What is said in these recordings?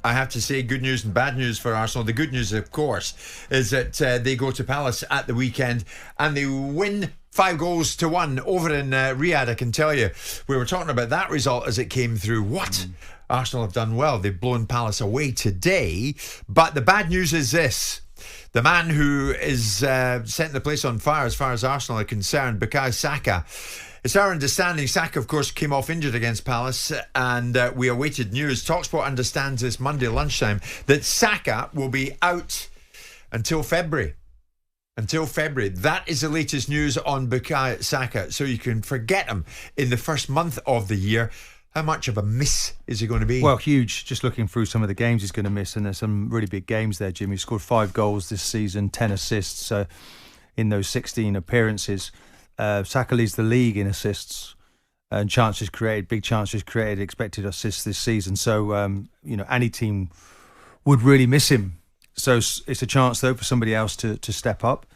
I have to say, good news and bad news for Arsenal. The good news, of course, is that they go to Palace at the weekend and they win 5-1 over in Riyadh. I can tell you, we were talking about that result as it came through. What? Arsenal have done well. They've blown Palace away today. But the bad news is this. The man who is setting the place on fire as far as Arsenal are concerned, Bukayo Saka. It's our understanding Saka, of course, came off injured against Palace, and we awaited news. talkSPORT understands this Monday lunchtime that Saka will be out until February. That is the latest news on Bukayo Saka. So you can forget him in the first month of the year. How much of a miss is he going to be? Well, huge. Just looking through some of the games he's going to miss, and there's some really big games there, Jim. He scored 5 goals this season, 10 assists in those 16 appearances. Saka leads the league in assists and chances created, big chances created, expected assists this season. So, any team would really miss him. So it's a chance, though, for somebody else to step up,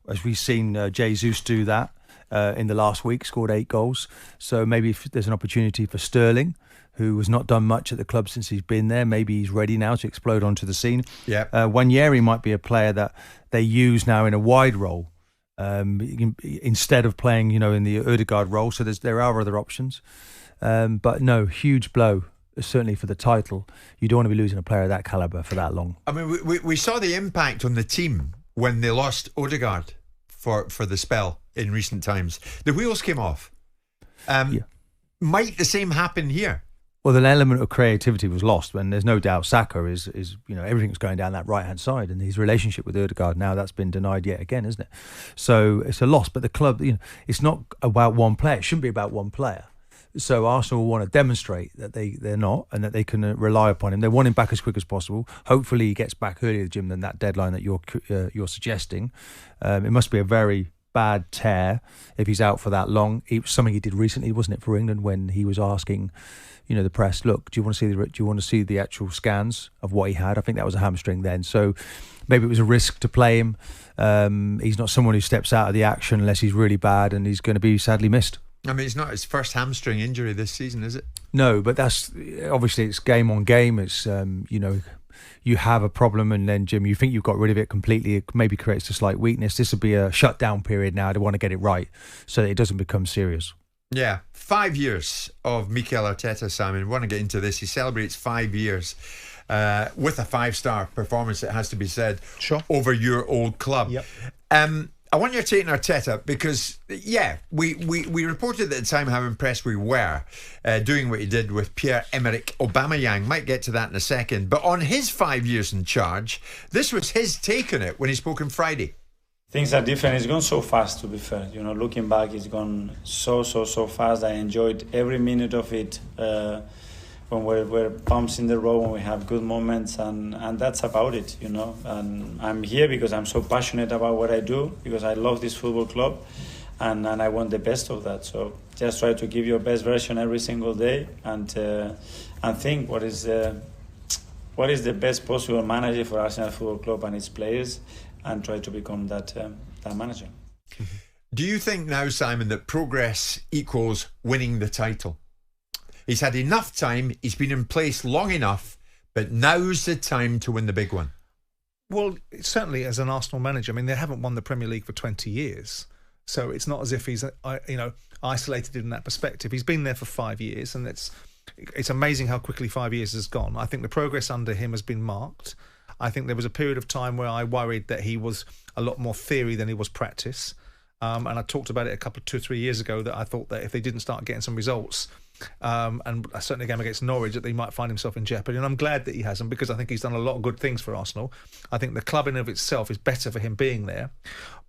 as we've seen Jesus do that in the last week, scored 8 goals. So maybe if there's an opportunity for Sterling, who has not done much at the club since he's been there. Maybe he's ready now to explode onto the scene. Yeah. Wanyeri might be a player that they use now in a wide role. Instead of playing, in the Ødegaard role, so there are other options. But no, huge blow, certainly for the title. You don't want to be losing a player of that calibre for that long. I mean, we saw the impact on the team when they lost Ødegaard for the spell in recent times. The wheels came off. Might the same happen here? Well, the element of creativity was lost when there's no doubt Saka is everything's going down that right-hand side, and his relationship with Ødegaard now, that's been denied yet again, isn't it? So it's a loss, but the club, it's not about one player. It shouldn't be about one player. So Arsenal want to demonstrate that they're not, and that they can rely upon him. They want him back as quick as possible. Hopefully he gets back earlier, Jim, than that deadline that you're suggesting. It must be a very bad tear if he's out for that long. It was something he did recently, wasn't it, for England, when he was asking the press, look, do you want to see the actual scans of what he had? I think that was a hamstring then. So maybe it was a risk to play him. He's not someone who steps out of the action unless he's really bad, and he's going to be sadly missed. I mean, it's not his first hamstring injury this season, is it? No, but that's obviously, it's game on game. It's you have a problem, and then, Jim, you think you've got rid of it completely. It maybe creates a slight weakness. This will be a shutdown period now. They want to get it right so that it doesn't become serious. Yeah, 5 years of Mikel Arteta, Simon. We want to get into this. He celebrates 5 years with a 5-star performance, it has to be said, over your old club. Yep. I want your take on Arteta because, we reported at the time how impressed we were doing what he did with Pierre-Emerick Aubameyang. Might get to that in a second. But on his 5 years in charge, this was his take on it when he spoke on Friday. Things are different. It's gone so fast, to be fair. Looking back, it's gone so fast. I enjoyed every minute of it. When we're bumps in the road, when we have good moments, and that's about it, And I'm here because I'm so passionate about what I do, because I love this football club, and I want the best of that. So just try to give your best version every single day, and think what is the best possible manager for Arsenal Football Club and its players, and try to become that manager. Do you think now, Simon, that progress equals winning the title? He's had enough time, he's been in place long enough, but now's the time to win the big one. Well, certainly as an Arsenal manager, I mean, they haven't won the Premier League for 20 years. So it's not as if he's, isolated in that perspective. He's been there for 5 years, and it's amazing how quickly 5 years has gone. I think the progress under him has been marked. I think there was a period of time where I worried that he was a lot more theory than he was practice. And I talked about it 2 or 3 years ago, that I thought that if they didn't start getting some results, and certainly a game against Norwich, that he might find himself in jeopardy. And I'm glad that he hasn't, because I think he's done a lot of good things for Arsenal. I think the club in of itself is better for him being there.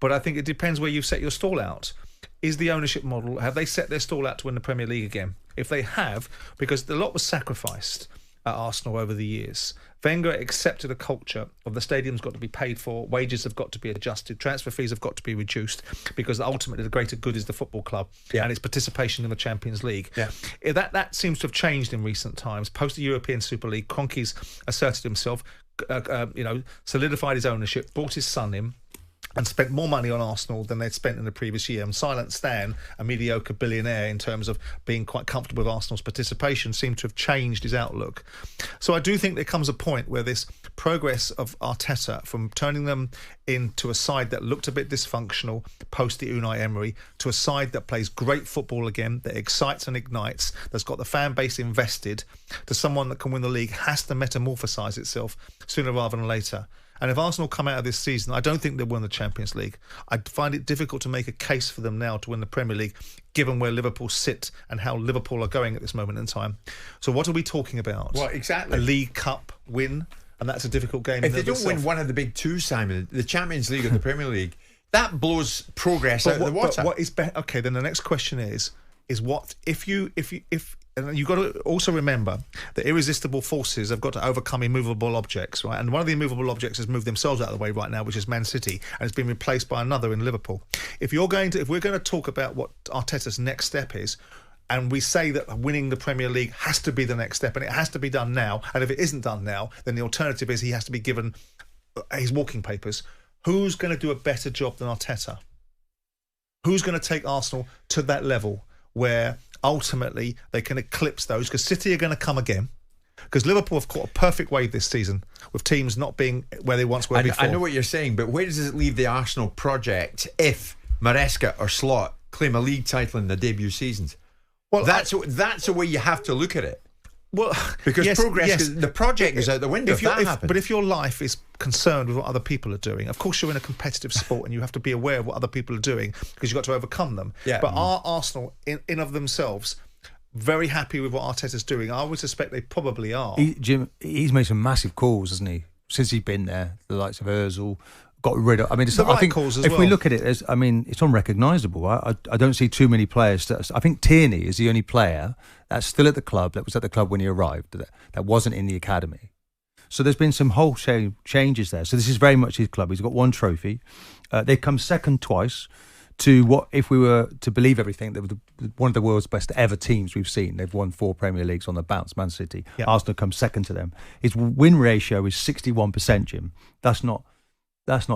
But I think it depends where you've set your stall out. Is the ownership model, have they set their stall out to win the Premier League again? If they have, because a lot was sacrificed at Arsenal over the years. Wenger accepted a culture of the stadium's got to be paid for, wages have got to be adjusted, transfer fees have got to be reduced, because ultimately the greater good is the football club and its participation in the Champions League. Yeah. That seems to have changed in recent times. Post the European Super League, Kroenke's asserted himself, solidified his ownership, brought his son in, and spent more money on Arsenal than they'd spent in the previous year. And Silent Stan, a mediocre billionaire in terms of being quite comfortable with Arsenal's participation, seemed to have changed his outlook. So I do think there comes a point where this progress of Arteta, from turning them into a side that looked a bit dysfunctional post the Unai Emery, to a side that plays great football again, that excites and ignites, that's got the fan base invested, to someone that can win the league, has to metamorphosise itself sooner rather than later. And if Arsenal come out of this season, I don't think they'll win the Champions League. I find it difficult to make a case for them now to win the Premier League, given where Liverpool sit and how Liverpool are going at this moment in time. So what are we talking about? Well, exactly. A League Cup win, and that's a difficult game. If they don't win one of the big two, Simon, the Champions League or the Premier League, that blows progress out of the water. But what is okay? Then the next question is what if and you've got to also remember that irresistible forces have got to overcome immovable objects, right? And one of the immovable objects has moved themselves out of the way right now, which is Man City, and it's been replaced by another in Liverpool. If we're going to talk about what Arteta's next step is, and we say that winning the Premier League has to be the next step, and it has to be done now, and if it isn't done now, then the alternative is he has to be given his walking papers. Who's going to do a better job than Arteta? Who's going to take Arsenal to that level where ultimately they can eclipse those? Because City are going to come again. Because Liverpool have caught a perfect wave this season with teams not being where they once were before. I know what you're saying, but where does it leave the Arsenal project if Maresca or Slot claim a league title in their debut seasons? Well, that's the way you have to look at it. Well, because the project is out the window if that happens. But if your life is concerned with what other people are doing, of course you're in a competitive sport and you have to be aware of what other people are doing because you've got to overcome them. Yeah. But are Arsenal, in of themselves, very happy with what Arteta's doing? I would suspect they probably are. Jim, he's made some massive calls, hasn't he? Since he's been there, the likes of Ozil, got rid of. I mean, I think calls as if we look at it as, I mean, it's unrecognisable. I don't see too many players. I think Tierney is the only player that's still at the club, that was at the club when he arrived, that wasn't in the academy. So there's been some wholesale changes there. So this is very much his club. He's got one trophy. They've come second twice to what, if we were to believe everything, they were one of the world's best ever teams we've seen. They've won 4 Premier Leagues on the bounce, Man City. Yep. Arsenal comes second to them. His win ratio is 61%, Jim. That's not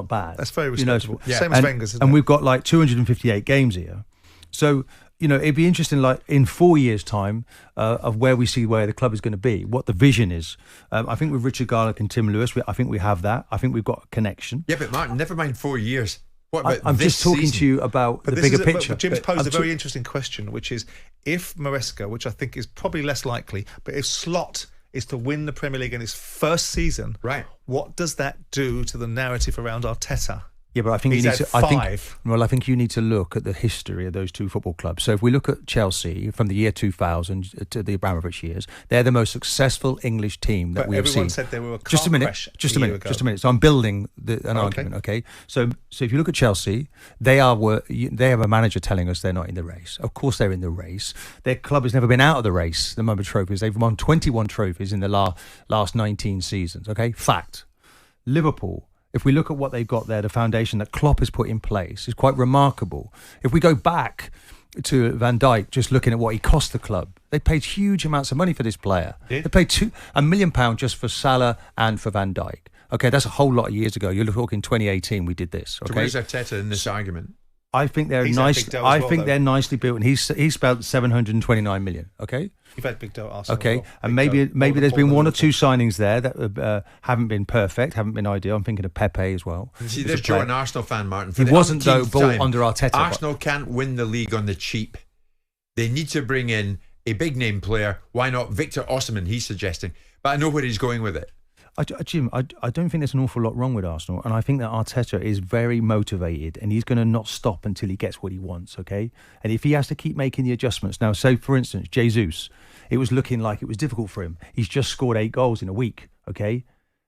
bad. That's very respectable. Yeah. Same as Wenger's, isn't and it? we've got like 258 games here. So, it'd be interesting, like in 4 years' time, of where we see where the club is going to be, what the vision is. I think with Richard Garlick and Tim Lewis, I think we have that. I think we've got a connection. Yeah, but Martin, never mind 4 years. What about I'm this just talking season? to you about the bigger picture. Jim's posed a very interesting question, which is if Maresca, which I think is probably less likely, but if Slot is to win the Premier League in his first season, right? What does that do to the narrative around Arteta? Yeah, but I think He's you need to. five. I think you need to look at the history of those two football clubs. So if we look at Chelsea from the year 2000 to the Abramovich years, they're the most successful English team that we have seen. Everyone said they were a car Just a minute. So I'm building an argument. Okay. So if you look at Chelsea, they have a manager telling us they're not in the race. Of course they're in the race. Their club has never been out of the race. The number of trophies they've won 21 trophies in the last 19 seasons. Okay, fact. Liverpool. If we look at what they've got there, the foundation that Klopp has put in place is quite remarkable. If we go back to Van Dijk, just looking at what he cost the club, they paid huge amounts of money for this player. Yeah. They paid £1 million just for Salah and for Van Dijk. Okay, that's a whole lot of years ago. You're talking 2018. We did this. Okay? So where's Arteta in this argument? I think they're they're nicely built, and he's spent 729 million. Okay, you've had big dough at Arsenal. Okay, and maybe there's been one or two signings there that haven't been perfect, haven't been ideal. I'm thinking of Pepe as well. See, there's Joe, an Arsenal fan, Martin. For he wasn't though bought under Arteta. Arsenal can't win the league on the cheap. They need to bring in a big name player. Why not Victor Osimhen? He's suggesting, but I know where he's going with it. Jim, I don't think there's an awful lot wrong with Arsenal, and I think that Arteta is very motivated, and he's going to not stop until he gets what he wants, okay? And if he has to keep making the adjustments. Now, say, for instance, Jesus, it was looking like it was difficult for him. He's just scored 8 goals in a week, okay?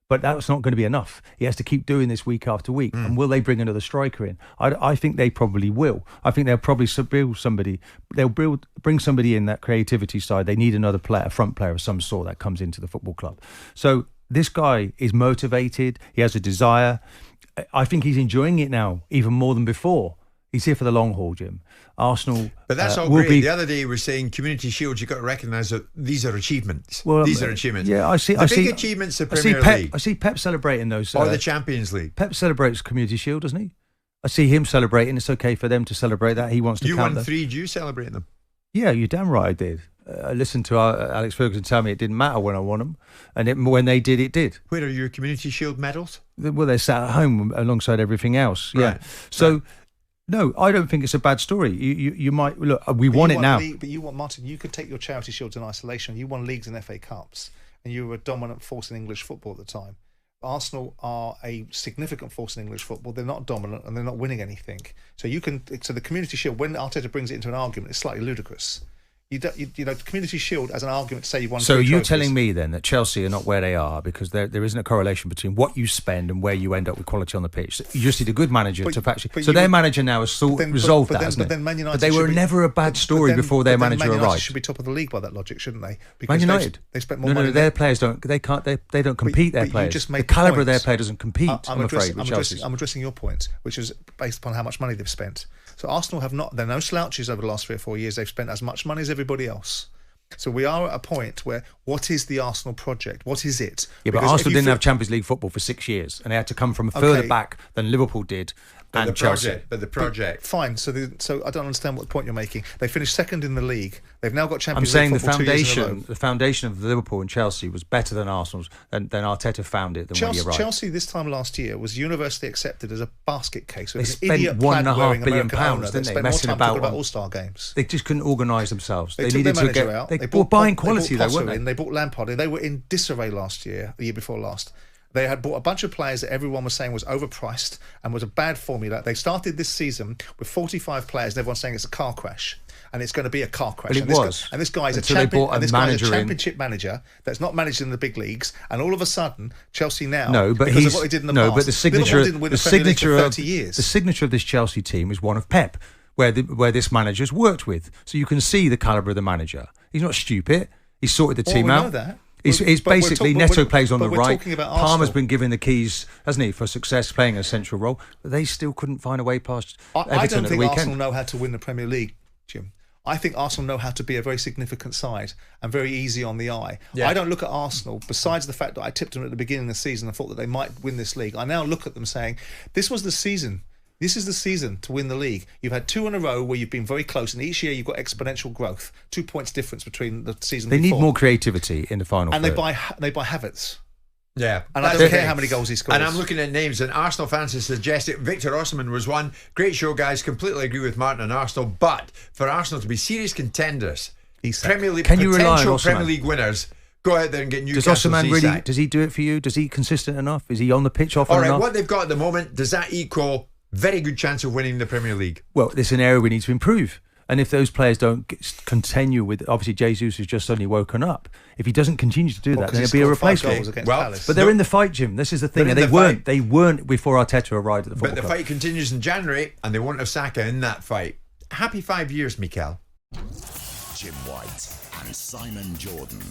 But that's not going to be enough. He has to keep doing this week after week. And will they bring another striker in? I think they probably will. I think they'll probably build somebody. They'll bring somebody in that creativity side. They need another player, a front player of some sort that comes into the football club. So this guy is motivated. He has a desire. I think he's enjoying it now, even more than before. He's here for the long haul, Jim. Arsenal, but that's all great. The other day we were saying Community Shield. You've got to recognise that these are achievements. Well, these are achievements. Yeah, I see. Big achievements of Premier League. I see Pep celebrating those. Or the Champions League. Pep celebrates Community Shield, doesn't he? I see him celebrating. It's okay for them to celebrate that. He wants to You count won them. 3. Do you celebrate them? Yeah, you're damn right I did. I listened to Alex Ferguson tell me it didn't matter when I won them, and when they did, it did. Where are your Community Shield medals? Well, they sat at home alongside everything else. Yeah. Right. So, no, I don't think it's a bad story. You might look. We won it now. But you want, Martin, you could take your charity shields in isolation. You won leagues and FA Cups, and you were a dominant force in English football at the time. Arsenal are a significant force in English football. They're not dominant and they're not winning anything. So the Community Shield, when Arteta brings it into an argument, it's slightly ludicrous. You know, the Community Shield as an argument to say you won. So 3 you're trophies. telling me then that Chelsea are not where they are because there isn't a correlation between what you spend and where you end up with quality on the pitch. You just need a good manager to actually. So their manager now has resolved that, hasn't it? But then Man United. But they were never a bad story before their manager Man United arrived. should be top of the league by that logic, shouldn't they? Man United. They spent more money. No, their players don't. They can't. They don't compete. Their players. The caliber of their player doesn't compete. I'm afraid. I'm addressing your point, which is based upon how much money they've spent. So Arsenal have not. They're no slouches over the last 3 or 4 years. They've spent as much money as everybody else. So we are at a point where, what is the Arsenal project? What is it? Yeah, but Arsenal didn't have Champions League football for 6 years, and they had to come from further back than Liverpool did. And Chelsea. But the project. Fine. So I don't understand what point you're making. They finished second in the league. They've now got Champions League football 2 years in a row. The foundation of Liverpool and Chelsea was better than Arsenal's, than Arteta found it when he arrived. Chelsea this time last year was universally accepted as a basket case. They spent £1.5 billion, didn't they, messing about All-Star games. They just couldn't organise themselves. They needed to get out. They were buying quality though, weren't they? They bought Lampard in. They were in disarray last year, the year before last. They had bought a bunch of players that everyone was saying was overpriced and was a bad formula. They started this season with 45 players and everyone's saying it's a car crash. And it's going to be a car crash. But it was. And this guy is a championship manager that's not managed in the big leagues. And all of a sudden, Chelsea now, because of what he did in the past, but the signature, didn't win the Premier League for 30 years. The signature of this Chelsea team is one of Pep, where this manager's worked with. So you can see the calibre of the manager. He's not stupid. He's sorted the team out. Know that. It's basically Neto plays on the right. Palmer's Arsenal. been given the keys, hasn't he, for success, playing a central role. But they still couldn't find a way past Everton I don't at the think weekend. Arsenal know how to win the Premier League, Jim. I think Arsenal know how to be a very significant side and very easy on the eye. Yeah. I don't look at Arsenal, besides the fact that I tipped them at the beginning of the season and thought that they might win this league. I now look at them saying, this was the season. This is the season to win the league. You've had 2 in a row where you've been very close, and each year you've got exponential growth. 2 points difference between the season before. They need more creativity in the final and third. they buy Havertz. Yeah. And I don't care how many goals he scores. And I'm looking at names, and Arsenal fans have suggested Victor Osimhen was one. Great show, guys. Completely agree with Martin and Arsenal. But for Arsenal to be serious contenders, Premier League, can you rely on potential Osimhen? Premier League winners, go out there and get Newcastle. Does Osimhen really? Does he do it for you? Does he consistent enough? Is he on the pitch often enough? All right, what they've got at the moment, does that equal very good chance of winning the Premier League? Well, there's an area we need to improve. And if those players don't continue with, obviously Jesus has just suddenly woken up. If he doesn't continue to do that, then he'll be a replacement. But they're in the fight, Jim. This is the thing, and they weren't before Arteta arrived at the football club. But the fight continues in January, and they won't have Saka in that fight. Happy 5 years, Mikel. Jim White and Simon Jordan.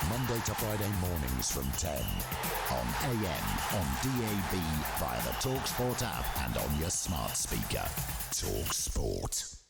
Monday to Friday mornings from 10 on AM, on DAB, via the talkSPORT app and on your smart speaker. talkSPORT.